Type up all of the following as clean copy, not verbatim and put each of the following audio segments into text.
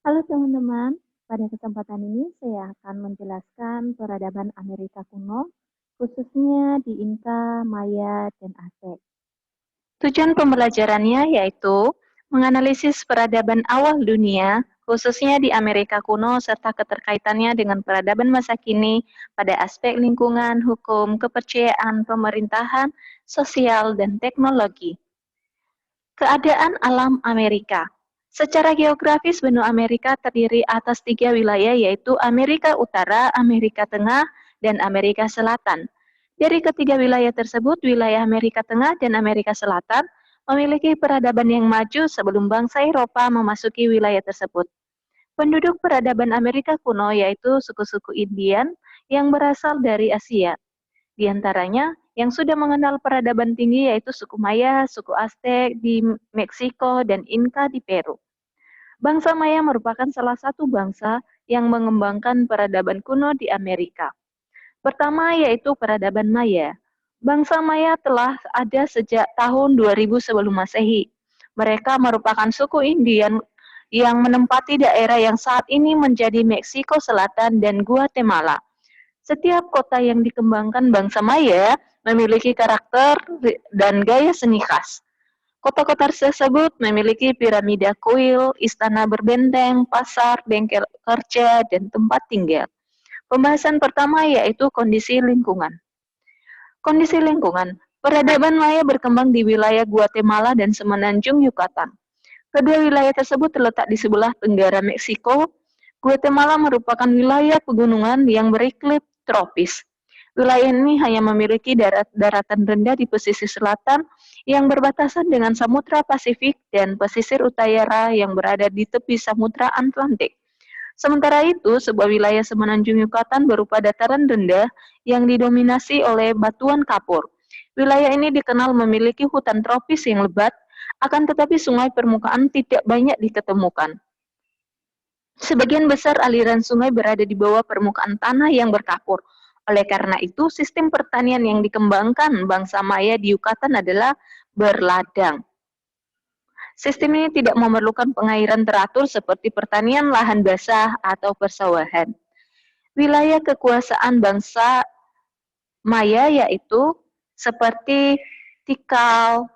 Halo teman-teman, pada kesempatan ini saya akan menjelaskan peradaban Amerika kuno, khususnya di Inka, Maya, dan Aztec. Tujuan pembelajarannya yaitu menganalisis peradaban awal dunia, khususnya di Amerika kuno, serta keterkaitannya dengan peradaban masa kini pada aspek lingkungan, hukum, kepercayaan, pemerintahan, sosial, dan teknologi. Keadaan alam Amerika. Secara geografis, benua Amerika terdiri atas 3 wilayah, yaitu Amerika Utara, Amerika Tengah, dan Amerika Selatan. Dari ketiga wilayah tersebut, wilayah Amerika Tengah dan Amerika Selatan memiliki peradaban yang maju sebelum bangsa Eropa memasuki wilayah tersebut. Penduduk peradaban Amerika kuno yaitu suku-suku Indian yang berasal dari Asia. Di antaranya, yang sudah mengenal peradaban tinggi yaitu suku Maya, suku Aztec di Meksiko, dan Inka di Peru. Bangsa Maya merupakan salah satu bangsa yang mengembangkan peradaban kuno di Amerika. Pertama yaitu peradaban Maya. Bangsa Maya telah ada sejak tahun 2000 sebelum Masehi. Mereka merupakan suku Indian yang menempati daerah yang saat ini menjadi Meksiko Selatan dan Guatemala. Setiap kota yang dikembangkan bangsa Maya memiliki karakter dan gaya seni khas. Kota-kota tersebut memiliki piramida kuil, istana berbenteng, pasar, bengkel kerja, dan tempat tinggal. Pembahasan pertama yaitu kondisi lingkungan. Kondisi lingkungan. Peradaban Maya berkembang di wilayah Guatemala dan semenanjung Yucatan. Kedua wilayah tersebut terletak di sebelah tenggara Meksiko. Guatemala merupakan wilayah pegunungan yang beriklim tropis. Wilayah ini hanya memiliki daratan rendah di pesisir selatan yang berbatasan dengan Samudra Pasifik dan pesisir utara yang berada di tepi Samudra Atlantik. Sementara itu, sebuah wilayah semenanjung Yucatan berupa dataran rendah yang didominasi oleh batuan kapur. Wilayah ini dikenal memiliki hutan tropis yang lebat, akan tetapi sungai permukaan tidak banyak diketemukan. Sebagian besar aliran sungai berada di bawah permukaan tanah yang berkapur. Oleh karena itu, sistem pertanian yang dikembangkan bangsa Maya di Yucatan adalah berladang. Sistem ini tidak memerlukan pengairan teratur seperti pertanian lahan basah atau persawahan. Wilayah kekuasaan bangsa Maya yaitu seperti Tikal,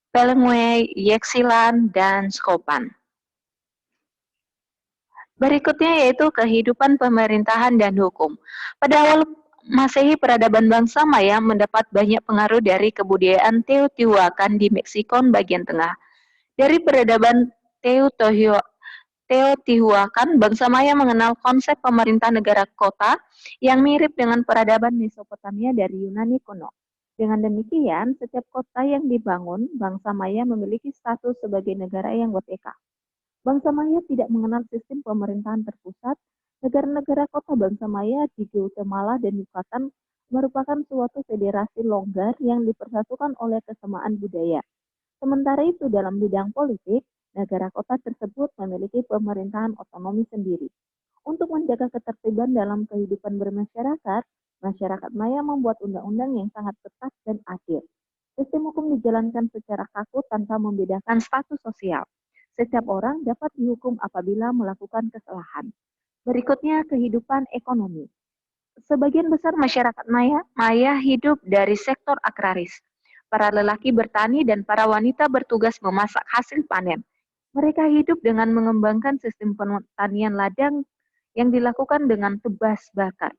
Pelengwe, Yexilan, dan Skopan. Berikutnya yaitu kehidupan pemerintahan dan hukum. Pada awal Masehi, peradaban bangsa Maya mendapat banyak pengaruh dari kebudayaan Teotihuacan di Meksiko bagian tengah. Dari peradaban Teotihuacan, bangsa Maya mengenal konsep pemerintah negara kota yang mirip dengan peradaban Mesopotamia dari Yunani kuno. Dengan demikian, setiap kota yang dibangun, bangsa Maya memiliki status sebagai negara yang merdeka. Bangsa Maya tidak mengenal sistem pemerintahan terpusat. Negara-negara kota bangsa Maya di Guatemala dan Yucatan merupakan suatu federasi longgar yang dipersatukan oleh kesamaan budaya. Sementara itu dalam bidang politik, negara kota tersebut memiliki pemerintahan otonomi sendiri. Untuk menjaga ketertiban dalam kehidupan bermasyarakat, masyarakat Maya membuat undang-undang yang sangat ketat dan adil. Sistem hukum dijalankan secara kaku tanpa membedakan status sosial. Setiap orang dapat dihukum apabila melakukan kesalahan. Berikutnya, kehidupan ekonomi. Sebagian besar masyarakat Maya hidup dari sektor agraris. Para lelaki bertani dan para wanita bertugas memasak hasil panen. Mereka hidup dengan mengembangkan sistem pertanian ladang yang dilakukan dengan tebas bakar.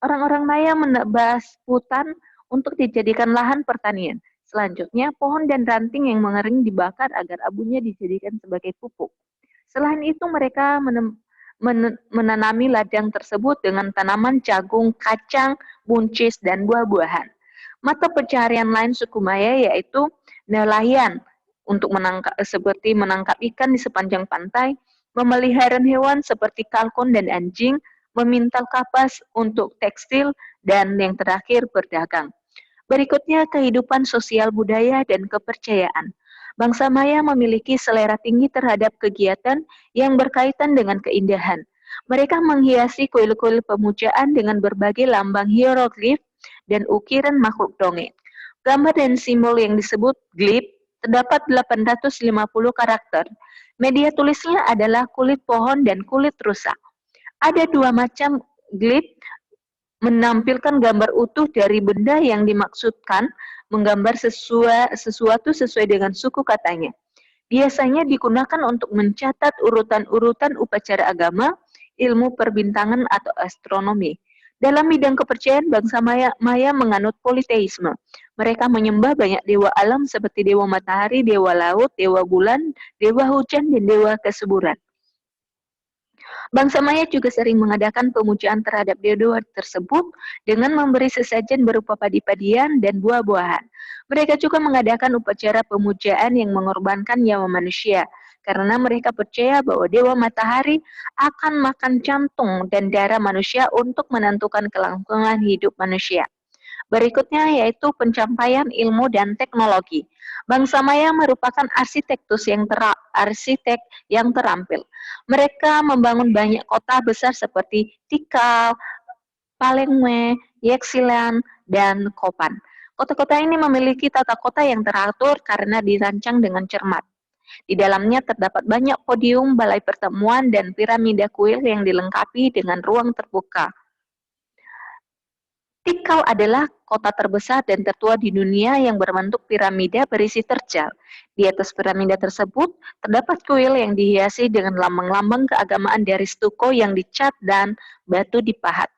Orang-orang Maya menebas hutan untuk dijadikan lahan pertanian. Selanjutnya, pohon dan ranting yang mengering dibakar agar abunya dijadikan sebagai pupuk. Selain itu, mereka menanami ladang tersebut dengan tanaman jagung, kacang, buncis, dan buah-buahan. Mata pencaharian lain suku Maya yaitu nelayan untuk seperti menangkap ikan di sepanjang pantai, memelihara hewan seperti kalkun dan anjing, memintal kapas untuk tekstil, dan yang terakhir berdagang. Berikutnya, kehidupan sosial budaya dan kepercayaan. Bangsa Maya memiliki selera tinggi terhadap kegiatan yang berkaitan dengan keindahan. Mereka menghiasi kuil-kuil pemujaan dengan berbagai lambang hieroglif dan ukiran makhluk dongeng. Gambar dan simbol yang disebut glif terdapat 850 karakter. Media tulisnya adalah kulit pohon dan kulit rusa. Ada dua macam glif menampilkan gambar utuh dari benda yang dimaksudkan, menggambar sesuatu sesuai dengan suku katanya. Biasanya digunakan untuk mencatat urutan-urutan upacara agama, ilmu perbintangan atau astronomi. Dalam bidang kepercayaan, bangsa Maya menganut politeisme. Mereka menyembah banyak dewa alam seperti dewa matahari, dewa laut, dewa bulan, dewa hujan, dan dewa kesuburan. Bangsa Maya juga sering mengadakan pemujaan terhadap dewa tersebut dengan memberi sesajen berupa padi-padian dan buah-buahan. Mereka juga mengadakan upacara pemujaan yang mengorbankan nyawa manusia, karena mereka percaya bahwa dewa matahari akan makan jantung dan darah manusia untuk menentukan kelangsungan hidup manusia. Berikutnya yaitu pencapaian ilmu dan teknologi. Bangsa Maya merupakan arsitek yang terampil. Mereka membangun banyak kota besar seperti Tikal, Palengme, Yexilan, dan Kopan. Kota-kota ini memiliki tata kota yang teratur karena dirancang dengan cermat. Di dalamnya terdapat banyak podium, balai pertemuan, dan piramida kuil yang dilengkapi dengan ruang terbuka. Tikal adalah kota terbesar dan tertua di dunia yang berbentuk piramida berisi terjal. Di atas piramida tersebut, terdapat kuil yang dihiasi dengan lambang-lambang keagamaan dari stuko yang dicat dan batu dipahat.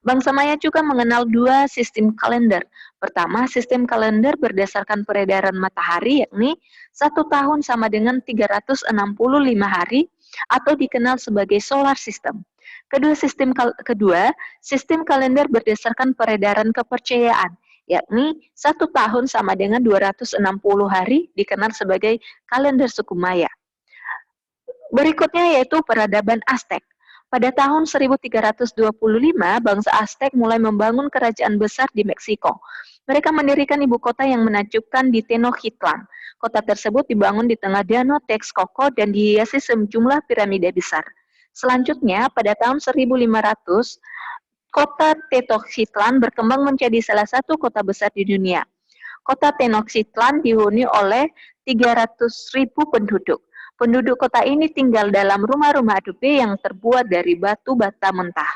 Bangsa Maya juga mengenal dua sistem kalender. Pertama, sistem kalender berdasarkan peredaran matahari, yakni 1 tahun sama dengan 365 hari, atau dikenal sebagai solar system. Kedua, sistem kalender berdasarkan peredaran kepercayaan, yakni 1 tahun sama dengan 260 hari, dikenal sebagai kalender suku Maya. Berikutnya yaitu peradaban Aztec. Pada tahun 1325, bangsa Aztec mulai membangun kerajaan besar di Meksiko. Mereka mendirikan ibu kota yang menakjubkan di Tenochtitlan. Kota tersebut dibangun di tengah danau Texcoco dan dihiasi sejumlah piramida besar. Selanjutnya, pada tahun 1500, kota Tenochtitlan berkembang menjadi salah satu kota besar di dunia. Kota Tenochtitlan dihuni oleh 300.000 penduduk. Penduduk kota ini tinggal dalam rumah-rumah adobe yang terbuat dari batu bata mentah.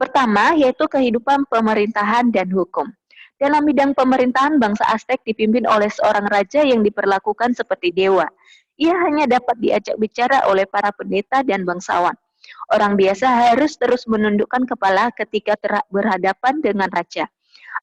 Pertama, yaitu kehidupan pemerintahan dan hukum. Dalam bidang pemerintahan, bangsa Aztec dipimpin oleh seorang raja yang diperlakukan seperti dewa. Ia hanya dapat diajak bicara oleh para pendeta dan bangsawan. Orang biasa harus terus menundukkan kepala ketika berhadapan dengan raja.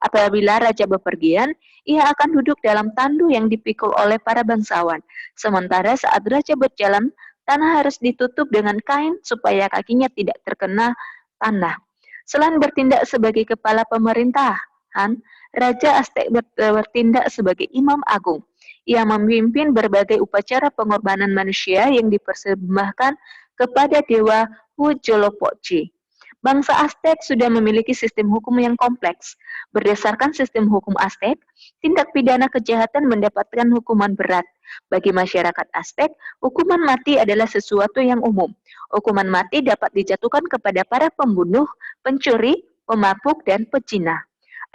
Apabila raja bepergian, ia akan duduk dalam tandu yang dipikul oleh para bangsawan. Sementara saat raja berjalan, tanah harus ditutup dengan kain supaya kakinya tidak terkena tanah. Selain bertindak sebagai kepala pemerintahan, Raja Aztec bertindak sebagai imam agung. Ia memimpin berbagai upacara pengorbanan manusia yang dipersembahkan kepada dewa Huitzilopochtli. Bangsa Aztec sudah memiliki sistem hukum yang kompleks. Berdasarkan sistem hukum Aztec, tindak pidana kejahatan mendapatkan hukuman berat. Bagi masyarakat Aztec, hukuman mati adalah sesuatu yang umum. Hukuman mati dapat dijatuhkan kepada para pembunuh, pencuri, pemabuk, dan pezina.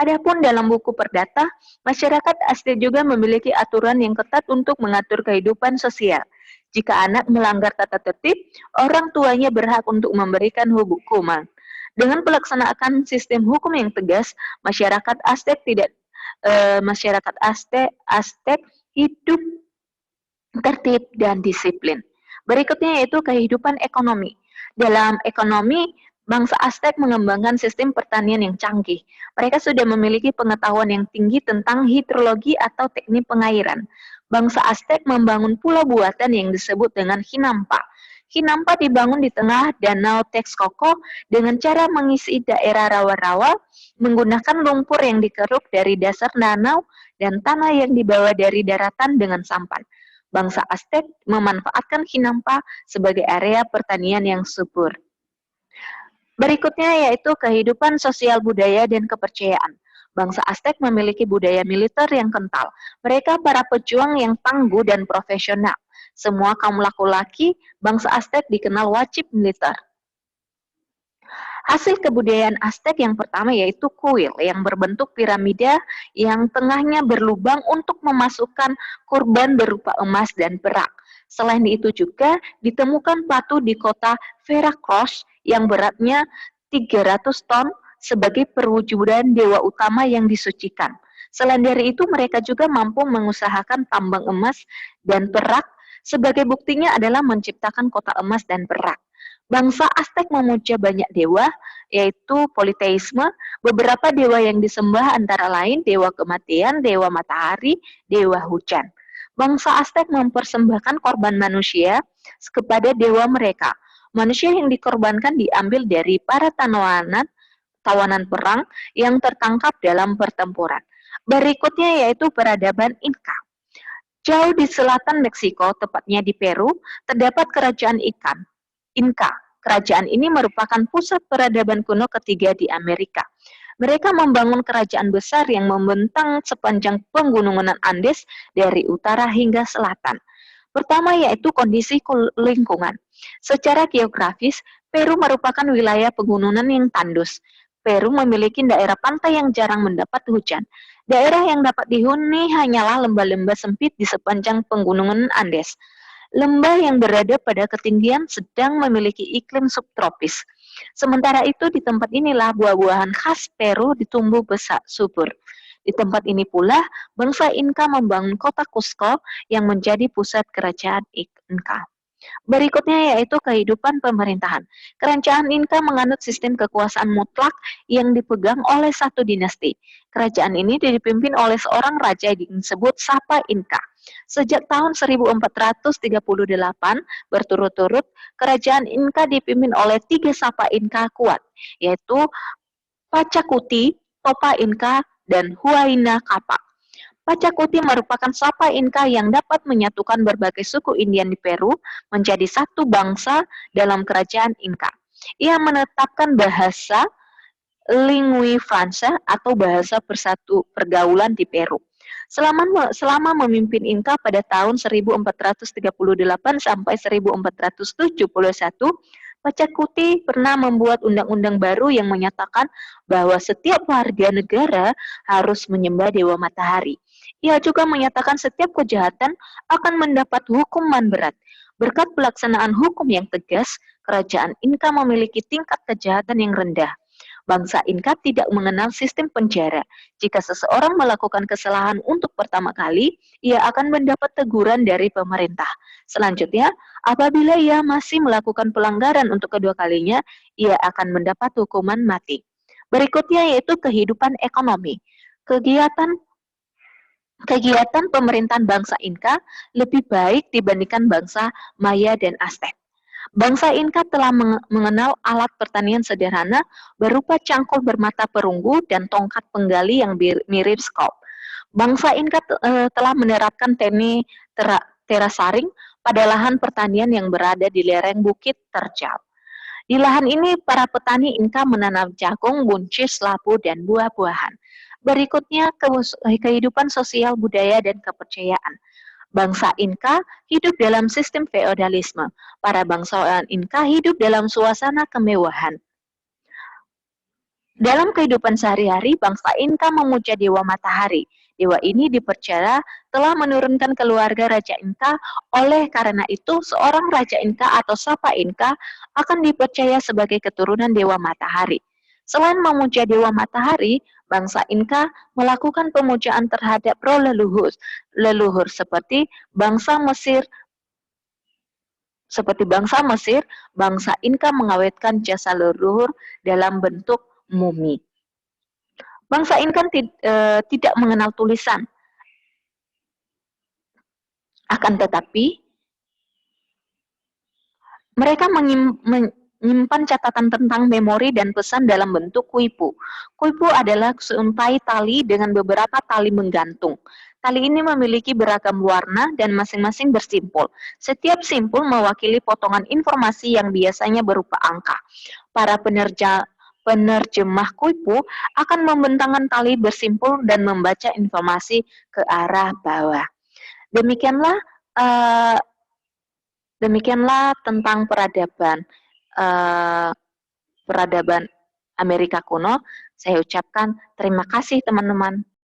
Adapun dalam buku perdata, masyarakat Aztec juga memiliki aturan yang ketat untuk mengatur kehidupan sosial. Jika anak melanggar tata tertib, orang tuanya berhak untuk memberikan hukuman. Dengan pelaksanaan sistem hukum yang tegas, masyarakat Aztec hidup tertib dan disiplin. Berikutnya yaitu kehidupan ekonomi. Dalam ekonomi, bangsa Aztec mengembangkan sistem pertanian yang canggih. Mereka sudah memiliki pengetahuan yang tinggi tentang hidrologi atau teknik pengairan. Bangsa Aztec membangun pulau buatan yang disebut dengan Hinampa. Hinampa dibangun di tengah danau Texcoco dengan cara mengisi daerah rawa-rawa menggunakan lumpur yang dikeruk dari dasar danau dan tanah yang dibawa dari daratan dengan sampan. Bangsa Aztec memanfaatkan Hinampa sebagai area pertanian yang subur. Berikutnya yaitu kehidupan sosial budaya dan kepercayaan. Bangsa Aztec memiliki budaya militer yang kental. Mereka para pejuang yang tangguh dan profesional. Semua kaum laki-laki, bangsa Aztec dikenal wajib militer. Hasil kebudayaan Aztec yang pertama yaitu kuil yang berbentuk piramida yang tengahnya berlubang untuk memasukkan kurban berupa emas dan perak. Selain itu juga ditemukan batu di kota Veracruz yang beratnya 300 ton sebagai perwujudan dewa utama yang disucikan. Selain dari itu, mereka juga mampu mengusahakan tambang emas dan perak. Sebagai buktinya adalah menciptakan kota emas dan perak. Bangsa Aztec memuja banyak dewa, yaitu politeisme. Beberapa dewa yang disembah antara lain dewa kematian, dewa matahari, dewa hujan. Bangsa Aztec mempersembahkan korban manusia kepada dewa mereka. Manusia yang dikorbankan diambil dari para tawanan perang yang tertangkap dalam pertempuran. Berikutnya yaitu peradaban Inca. Jauh di selatan Meksiko, tepatnya di Peru, terdapat kerajaan Inca. Kerajaan ini merupakan pusat peradaban kuno ketiga di Amerika. Mereka membangun kerajaan besar yang membentang sepanjang pegunungan Andes dari utara hingga selatan. Pertama yaitu kondisi lingkungan. Secara geografis, Peru merupakan wilayah pegunungan yang tandus. Peru memiliki daerah pantai yang jarang mendapat hujan. Daerah yang dapat dihuni hanyalah lembah-lembah sempit di sepanjang pegunungan Andes. Lembah yang berada pada ketinggian sedang memiliki iklim subtropis. Sementara itu di tempat inilah buah-buahan khas Peru ditumbuh besar subur. Di tempat ini pula, bangsa Inca membangun kota Cusco yang menjadi pusat kerajaan Inca. Berikutnya yaitu kehidupan pemerintahan. Kerajaan Inca menganut sistem kekuasaan mutlak yang dipegang oleh satu dinasti. Kerajaan ini dipimpin oleh seorang raja yang disebut Sapa Inca. Sejak tahun 1438 berturut-turut, kerajaan Inca dipimpin oleh 3 Sapa Inca kuat, yaitu Pachacuti, Topa Inca, dan Huayna Capac. Pachacuti merupakan Sapa Inca yang dapat menyatukan berbagai suku Indian di Peru menjadi satu bangsa dalam kerajaan Inca. Ia menetapkan bahasa Lingui Franca atau bahasa persatu pergaulan di Peru. Selama memimpin Inca pada tahun 1438 sampai 1471, Pachacuti pernah membuat undang-undang baru yang menyatakan bahwa setiap warga negara harus menyembah Dewa Matahari. Ia juga menyatakan setiap kejahatan akan mendapat hukuman berat. Berkat pelaksanaan hukum yang tegas, kerajaan Inca memiliki tingkat kejahatan yang rendah. Bangsa Inca tidak mengenal sistem penjara. Jika seseorang melakukan kesalahan untuk pertama kali, ia akan mendapat teguran dari pemerintah. Selanjutnya, apabila ia masih melakukan pelanggaran untuk kedua kalinya, ia akan mendapat hukuman mati. Berikutnya yaitu kehidupan ekonomi. Kegiatan pemerintahan bangsa Inca lebih baik dibandingkan bangsa Maya dan Aztec. Bangsa Inca telah mengenal alat pertanian sederhana berupa cangkul bermata perunggu dan tongkat penggali yang mirip skop. Bangsa Inca telah menerapkan teknik terasaring pada lahan pertanian yang berada di lereng Bukit Terjal. Di lahan ini, para petani Inca menanam jagung, buncis, labu, dan buah-buahan. Berikutnya, kehidupan sosial, budaya, dan kepercayaan. Bangsa Inca hidup dalam sistem feodalisme. Para bangsawan Inca hidup dalam suasana kemewahan. Dalam kehidupan sehari-hari, bangsa Inca memuja Dewa Matahari. Dewa ini dipercaya telah menurunkan keluarga Raja Inca, oleh karena itu seorang Raja Inca atau Sapa Inca akan dipercaya sebagai keturunan Dewa Matahari. Selain memuja Dewa Matahari, bangsa Inca melakukan pemujaan terhadap roh leluhur seperti bangsa Mesir. Bangsa Inca mengawetkan jasa leluhur dalam bentuk mumi. Bangsa Inca tidak mengenal tulisan, akan tetapi mereka menyimpan catatan tentang memori dan pesan dalam bentuk kuipu. Kuipu adalah seuntai tali dengan beberapa tali menggantung. Tali ini memiliki beragam warna dan masing-masing bersimpul. Setiap simpul mewakili potongan informasi yang biasanya berupa angka. Para penerjemah kuipu akan membentangkan tali bersimpul dan membaca informasi ke arah bawah. Demikianlah tentang peradaban Amerika kuno. Saya ucapkan terima kasih teman-teman.